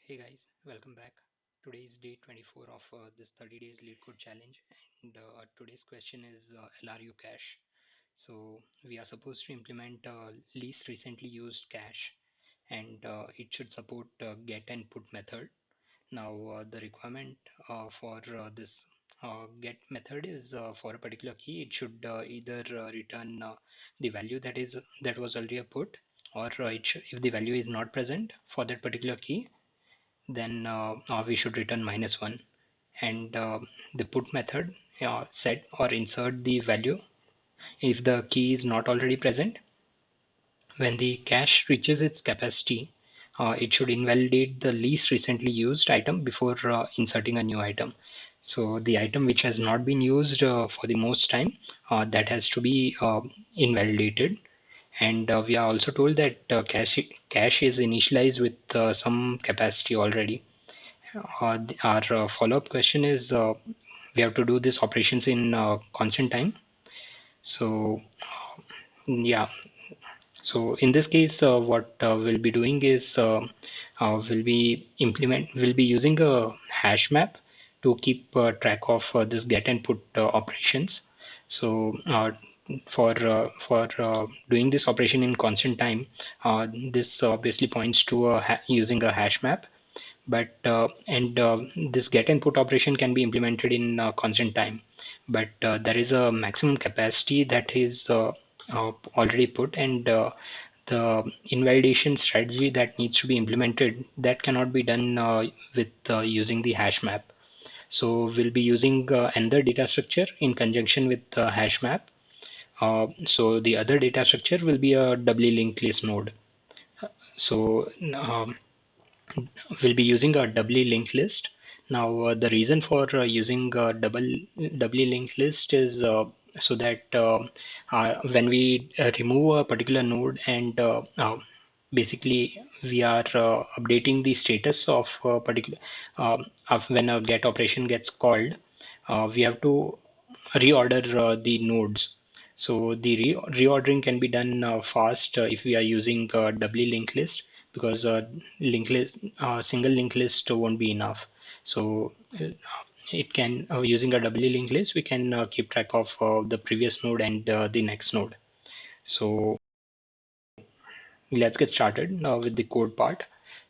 Hey guys, welcome back. Today is day 24 of this 30 days lead code challenge, and today's question is LRU cache. So we are supposed to implement least recently used cache, and it should support get and put method. Now the requirement for this get method is for a particular key. It should either return the value that was earlier put, or if the value is not present for that particular key, then we should return -1. And the put method set or insert the value if the key is not already present. When the cache reaches its capacity, it should invalidate the least recently used item before inserting a new item. So the item which has not been used for the most time, that has to be invalidated. And we are also told that cache is initialized with some capacity already. Our follow-up question is, we have to do these operations in constant time. So yeah, so in this case, what we'll be doing is we'll be using a hash map to keep track of this get and put operations. So for doing this operation in constant time, this obviously points to using a hash map. But and this get and put operation can be implemented in constant time, but there is a maximum capacity that is already put, and the invalidation strategy that needs to be implemented, that cannot be done with using the hash map. So we'll be using another data structure in conjunction with the hash map. So the other data structure will be a doubly linked list node. So we'll be using a doubly linked list. Now, the reason for using a doubly linked list is so that when we remove a particular node, and basically we are updating the status of a particular of when a get operation gets called, we have to reorder the nodes. So the reordering can be done fast if we are using doubly linked list, because single linked list won't be enough. So it can using a doubly linked list, we can keep track of the previous node and the next node. So let's get started with the code part.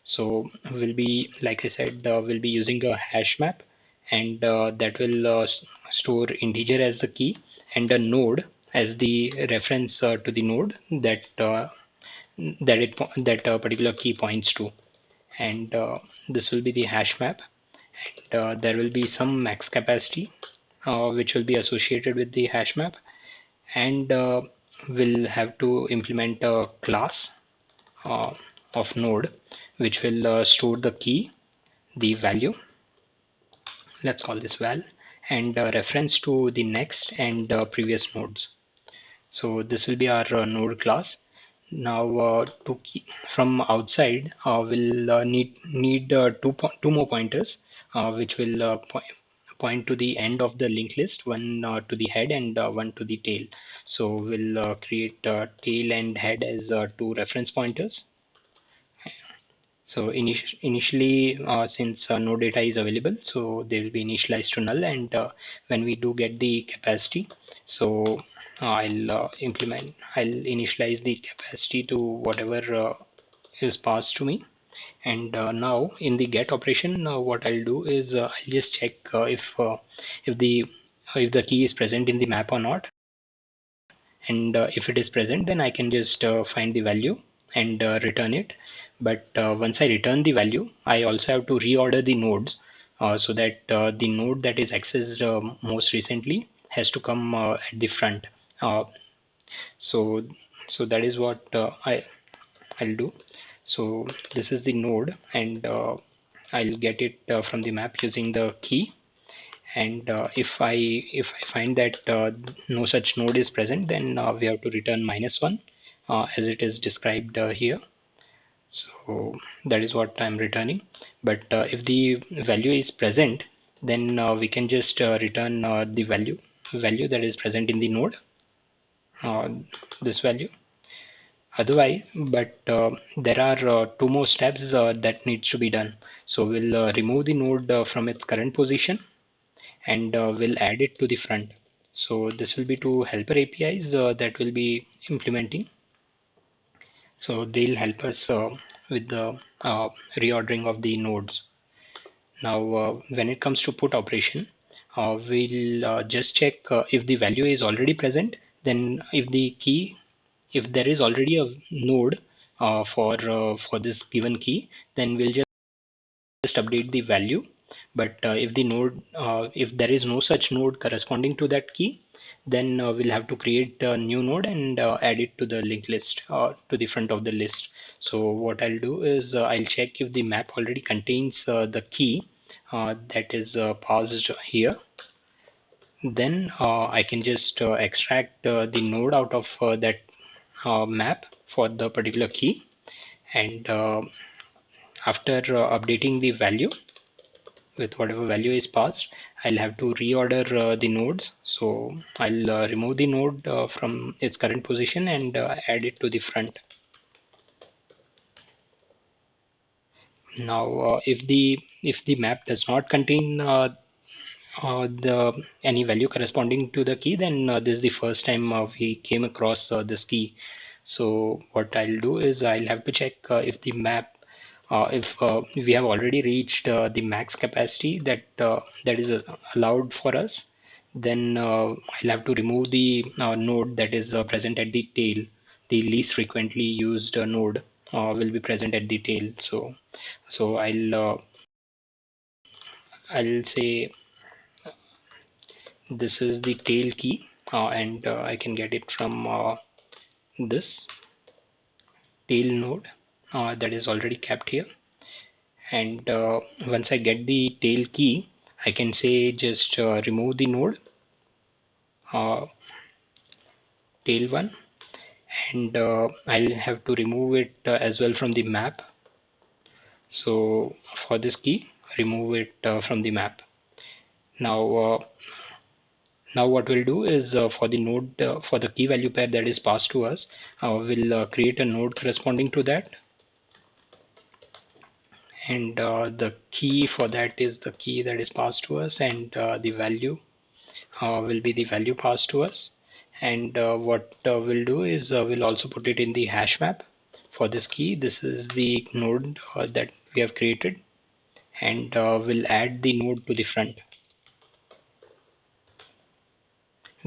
So we'll be, like I said, we'll be using a hash map, and that will store integer as the key and a node as the reference to the node that a particular key points to. And this will be the hash map, and there will be some max capacity which will be associated with the hash map. And we'll have to implement a class uh, of node which will store the key, the value, let's call this val, and reference to the next and previous nodes. So this will be our node class. Now from outside, we'll need two more pointers which will point to the end of the linked list, one to the head and one to the tail. So we'll create tail and head as two reference pointers. So initially, since no data is available, so they will be initialized to null. And when we do get the capacity, so I'll initialize the capacity to whatever is passed to me. And now in the get operation, what I'll do is I'll just check if the key is present in the map or not. And if it is present, then I can just find the value and return it. But once I return the value, I also have to reorder the nodes, so that the node that is accessed most recently has to come at the front. Uh, so so that is what I'll do. So this is the node, and I'll get it from the map using the key. And if I find that no such node is present, then we have to return -1 as it is described here. So that is what I'm returning. But if the value is present, then we can just return the value that is present in the node, uh, this value. otherwise. But there are two more steps that needs to be done. So we'll remove the node from its current position, and we'll add it to the front. So this will be two helper APIs that will be implementing. So they'll help us with the reordering of the nodes. Now, when it comes to put operation, we'll just check if the value is already present. Then, if there is already a node for this given key, then we'll just update the value. But if there is no such node corresponding to that key, then we'll have to create a new node and add it to the linked list, to the front of the list. So what I'll do is I'll check if the map already contains the key that is paused here. Then I can just extract the node out of that map for the particular key, and after updating the value with whatever value is passed, I'll have to reorder the nodes. So I'll remove the node from its current position and add it to the front. Now, if the map does not contain the any value corresponding to the key, then this is the first time we came across this key. So what I'll do is I'll have to check if the map, if we have already reached the max capacity that is allowed for us. Then I'll have to remove the node that is present at the tail. The least frequently used node will be present at the tail. So I'll say this is the tail key, and I can get it from this tail node that is already kept here. And once I get the tail key, I can say just remove the node uh, tail one, and I'll have to remove it as well from the map. So for this key, remove it from the map. Now now what we'll do is for the node, for the key value pair that is passed to us, we'll create a node corresponding to that, and the key for that is the key that is passed to us, and the value will be the value passed to us. And what we'll do is we'll also put it in the hash map for this key. This is the node that we have created, and we'll add the node to the front.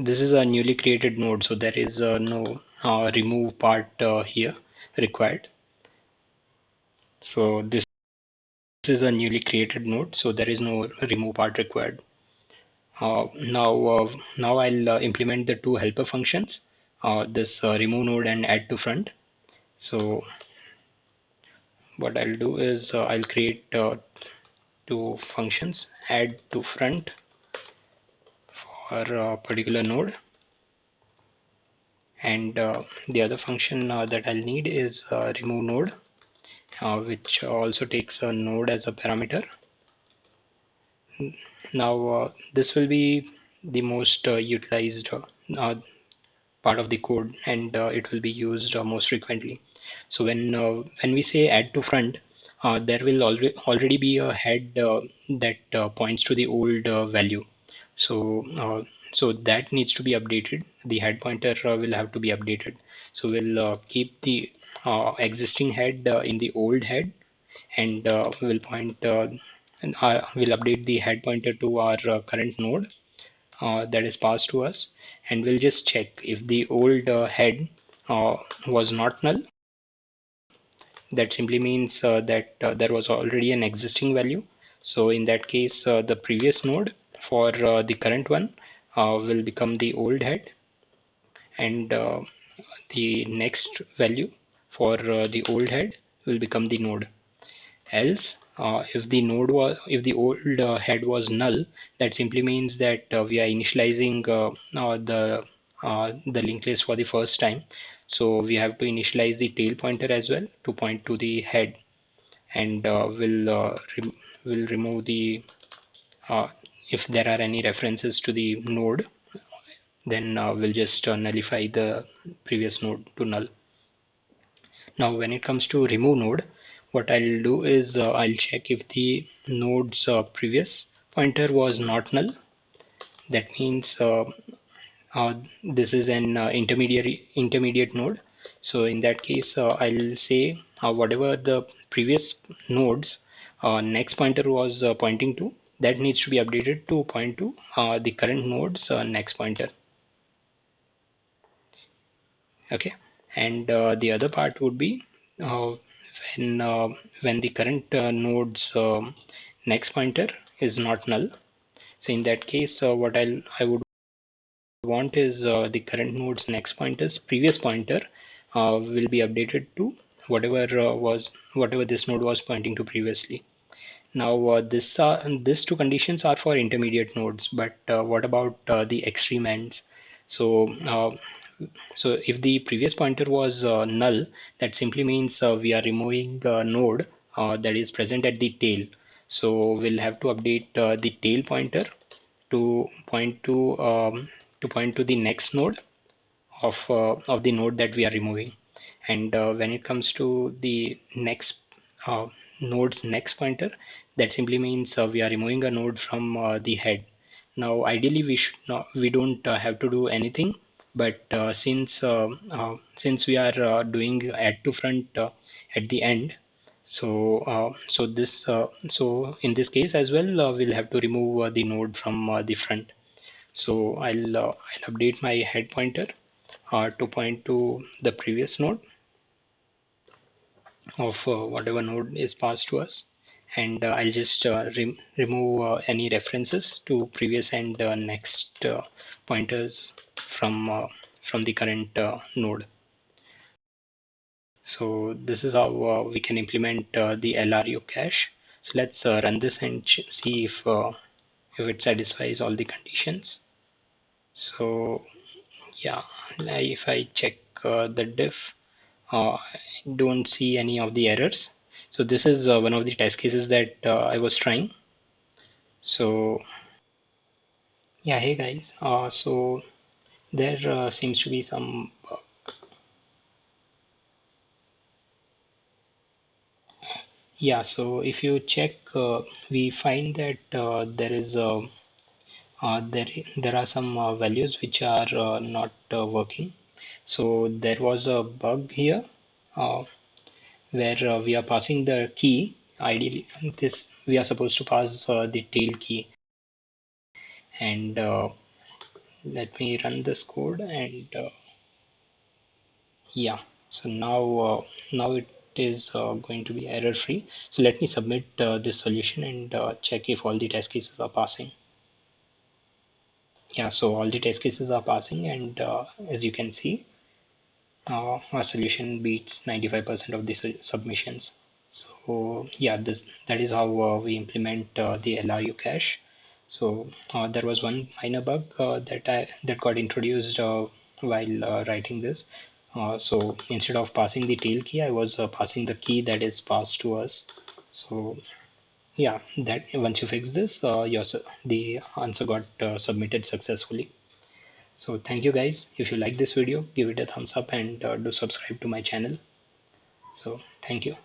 This is a newly created node, so there is no remove part here required. So this is a newly created node, so there is no remove part required. Now I'll implement the two helper functions, this remove node and add to front. So what I'll do is I'll create two functions, add to front for a particular node, and the other function that I'll need is remove node, which also takes a node as a parameter. Now this will be the most utilized part of the code, and it will be used most frequently. So when we say add to front, there will already be a head that points to the old value. So so that needs to be updated. The head pointer will have to be updated. So we'll keep the existing head in the old head, and we'll point and we'll update the head pointer to our current node that is passed to us, and we'll just check if the old head was not null. That simply means that there was already an existing value. So in that case, the previous node for the current one will become the old head, and the next value for the old head will become the node. Else, if the old head was null, that simply means that we are initializing the linked list for the first time. So we have to initialize the tail pointer as well to point to the head, and we'll remove the if there are any references to the node, then we'll just nullify the previous node to null. Now when it comes to remove node, what I'll do is I'll check if the node's previous pointer was not null. That means this is an intermediate node. So in that case, I'll say whatever the previous node's next pointer was pointing to, that needs to be updated to point to the current node's next pointer. Okay, and the other part would be uh, when uh, when the current node's next pointer is not null. So in that case, what I would want is the current node's next pointer's previous pointer will be updated to whatever this node was pointing to previously. Now these two conditions are for intermediate nodes, but what about the extreme ends? So so if the previous pointer was null, that simply means we are removing a node that is present at the tail. So we'll have to update the tail pointer to point to the next node of the node that we are removing. And when it comes to the next uh, node's next pointer, that simply means we are removing a node from the head. Now ideally we don't have to do anything, but since we are doing add to front at the end, so in this case as well, we'll have to remove the node from the front. So I'll update my head pointer to point to the previous node of whatever node is passed to us, and I'll just remove any references to previous and next pointers from the current node. So this is how we can implement the LRU cache. So let's run this and see if it satisfies all the conditions. So yeah, if I check the diff, I don't see any of the errors. So this is one of the test cases that I was trying. So yeah, hey guys, so there seems to be some yeah, so if you check, we find that there there are some values which are not working. So there was a bug here uh, where we are passing the key. Ideally, this we are supposed to pass the tail key, and let me run this code, and yeah, so now it is going to be error free. So let me submit this solution and check if all the test cases are passing. Yeah, so all the test cases are passing, and as you can see, our solution beats 95% of the submissions. So yeah, that is how we implement the LRU cache. So there was one minor bug that got introduced while writing this. So instead of passing the tail key, I was passing the key that is passed to us. So yeah, that once you fix this, the answer got submitted successfully. So thank you guys. If you like this video, give it a thumbs up and do subscribe to my channel. So thank you.